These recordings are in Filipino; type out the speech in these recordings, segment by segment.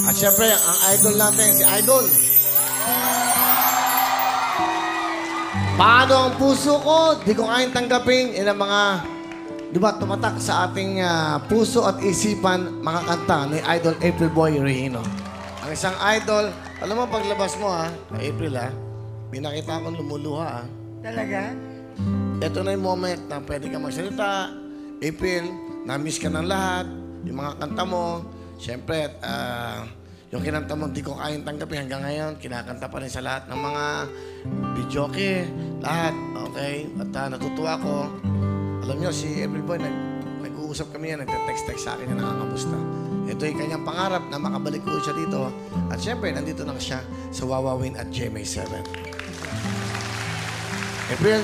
At syempre, ang idol natin, si Idol. Paano ang puso ko? Di ko kayang tanggapin. Yan ang mga, di ba, tumatak sa ating puso at isipan, mga kanta ni Idol April Boy Regino. Ang isang idol, alam mo, paglabas mo April pinakita akong lumuluha Talaga? Ito na yung moment na pwede ka magsalita. April, na-miss ka ng lahat. Yung mga kanta mo, syempre, yung kinanta mo, di ko kayang tanggapin hanggang ngayon. Kinakanta pa rin sa lahat ng mga videoke, lahat. Okay? At natutuwa ko. Alam nyo, si April Boy, nag-uusap kami yan, nagte-text-text sa akin na nakakamusta. Ito yung kanyang pangarap na makabalik ko siya dito. At syempre, nandito na siya sa Wawawin at GMA7. April?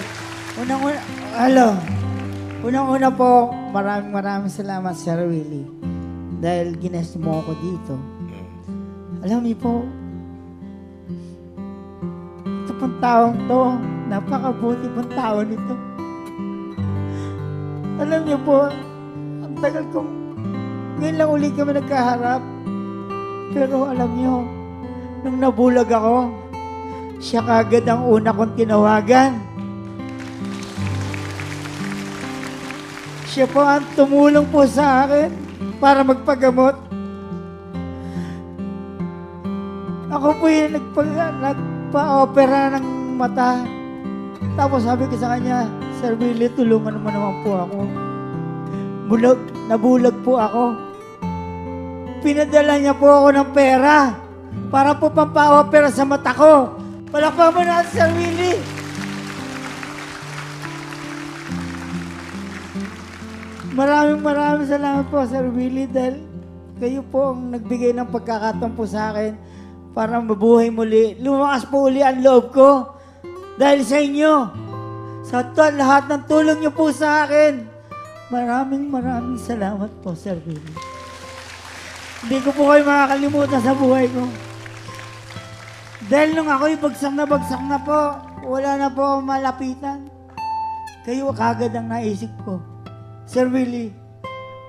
Unang-una po, maraming salamat, Sir Willie. Dahil gines mo ako dito. Alam niyo po, ito pong taong to, napakabuti pong tao nito. Alam niyo po, ang tagal kong, ngayon lang uli kami nagkaharap. Pero alam niyo, nung nabulag ako, siya kagad ang una kong tinawagan. Siya po ang tumulong po sa akin para magpagamot. Ako po yung nagpa-opera ng mata. Tapos sabi ko sa kanya, Sir Willie, tulungan mo naman po ako. Nabulag po ako. Pinadala niya po ako ng pera para po pampa-opera sa mata ko. Palakpakan mo na, Sir Willie. Maraming salamat po, Sir Willie, dahil kayo po ang nagbigay ng pagkakataon po sa akin para mabuhay muli. Lumakas po uli ang loob ko dahil sa inyo. Sa lahat ng tulong niyo po sa akin. Maraming salamat po, Sir Willie. Hindi ko po kayo makakalimutan sa buhay ko. Dahil nung ako'y bagsak na po, wala na po akong malapitan. Kayo kagad ang naisip ko. Sir Willie,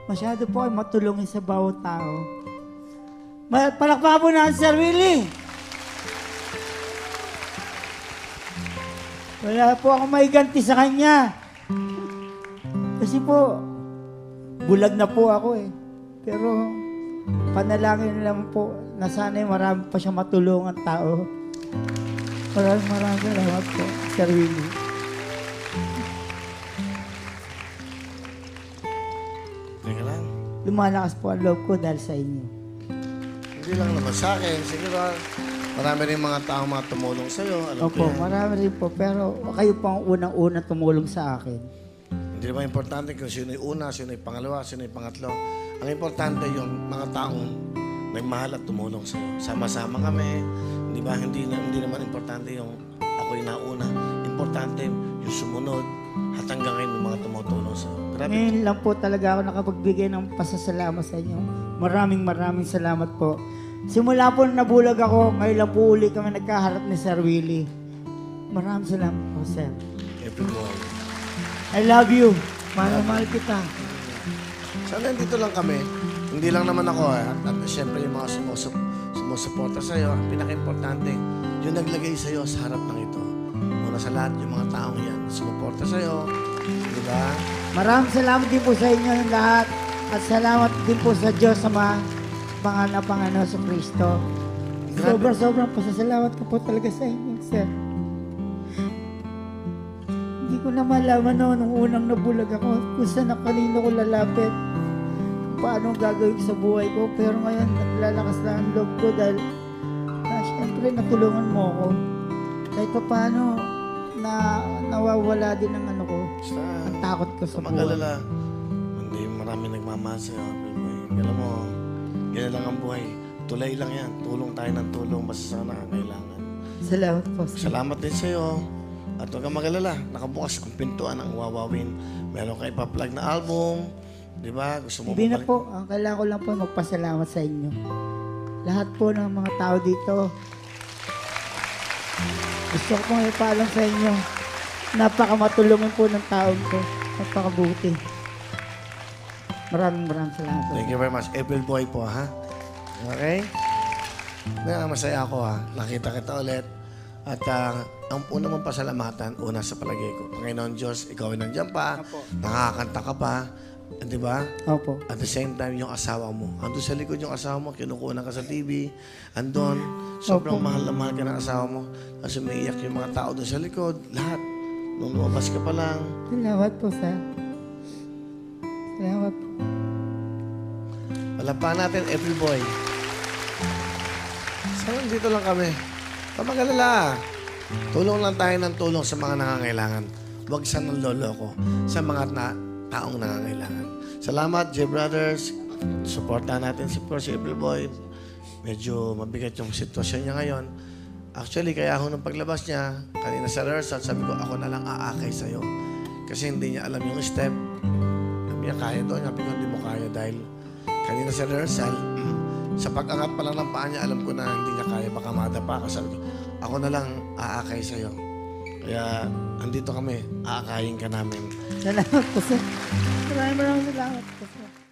masyado po kayo matulungin sa bawat tao. Palakpakan po na, Sir Willie! Wala po akong maiganti sa kanya. Kasi po, bulag na po ako Pero, panalangin lang po na sana'y marami pa siya matulungan tao. Maraming salamat po, Sir Willie. Teka lang. Lumalakas po ang loob ko dahil sa inyo. Hindi lang naman sa akin. Siguro, marami rin mga taong mga tumulong sa'yo. Alam Opo, marami rin po. Pero kayo po ang unang-una tumulong sa akin. Hindi naman importante kung sino yung una, sino yung pangalawa, sino yung pangatlo. Ang importante yung mga taong nagmahal at tumulong sa'yo. Sama-sama kami. Di ba? Hindi naman importante yung ako yung nauna. Importante yung sumunod at hanggang ngayon yung mga tumutulong sa'yo. Grabe. Ngayon lang po talaga ako nakapagbigay ng pasasalamat sa inyo. Maraming salamat po. Simula po nabulag ako, ngayon lang po uli kami nagkaharap ni Sir Willie. Maraming salamat po, Sir. Everyone. I love you. Mahal kita. Sana dito lang kami. Hindi lang naman ako At siyempre yung mga sumusuporta sa'yo, ang pinaka-importante, yung naglagay sa'yo sa harap ng ito. Muna sa lahat, yung mga taong yan, sumuporta sa'yo. Di ba? Maraming salamat din po sa inyo ng lahat. At salamat din po sa Diyos sa mga Panginoon sa Kristo. Sobrang pasasalamat ko po talaga sa inyo, Sir. Hindi ko na malaman nung unang nabulag ako kung saan na kanino ko lalapit. Paano gagawin sa buhay ko. Pero ngayon, naglalakas na ang loob ko dahil siyempre natulungan mo ako. Kahit pa paano nawawala din ang ko. Ang takot ko sa buhay. Mag-alala. Hindi marami nagmamahal sa'yo. Alam mo, ganyan lang ang buhay. Tulay lang yan. Tulong tayo ng tulong basta sa nakakailangan. Salamat po. Salamat din sa'yo. At huwag kang mag-alala. Nakabukas ang pintuan ng Wawawin. Meron kayo pa-plug na album. Di ba? Gusto mo hindi na po. Ang kailangan ko lang po magpasalamat sa inyo. Lahat po ng mga tao dito. Gusto ko pong ipaalam sa inyo. Napakamatulungan po ng taon ko. Napakabuti. Maraming salamat po. Thank you very much. April Boy po, ha? Okay? Masaya ako ha. Nakita kita ulit. At ang una mong pasalamatan, una sa palagay ko. Panginoon Diyos, ikaw ay nandiyan pa. Opo. Nakakanta ka pa. Di ba? Opo. At the same time, yung asawa mo. Andun sa likod yung asawa mo, kinukunan ka sa TV. Andun, sobrang Opo. mahal na mahal ka ng asawa mo. Kasi umiiyak yung mga tao doon sa likod. Lahat. Nung lumabas ka pa lang. Salamat po, sir. Salamat po. Wala pa natin, every boy. Sana dito lang kami. Pamagalala. Tulong lang tayo ng tulong sa mga nangangailangan. Huwag sa ng lolo ko. Sa mga taong nangangailangan. Salamat, J Brothers. Supportahan natin si April Boy. Medyo mabigat yung sitwasyon niya ngayon. Actually, kaya ako nung paglabas niya, kanina sa rehearsal, sabi ko, ako na lang aakay sa'yo. Kasi hindi niya alam yung step. Sabi niya, kaya doon. Sabi ko, hindi mo kaya dahil kanina sa rehearsal, sa pag-angat pa lang ng paa niya, alam ko na hindi niya kaya, baka madapa ka. Sabi ko, ako na lang aakay sa'yo. Kaya, andito kami, aakayin ka namin. Salamat po, sir. Maraming salamat po, sir.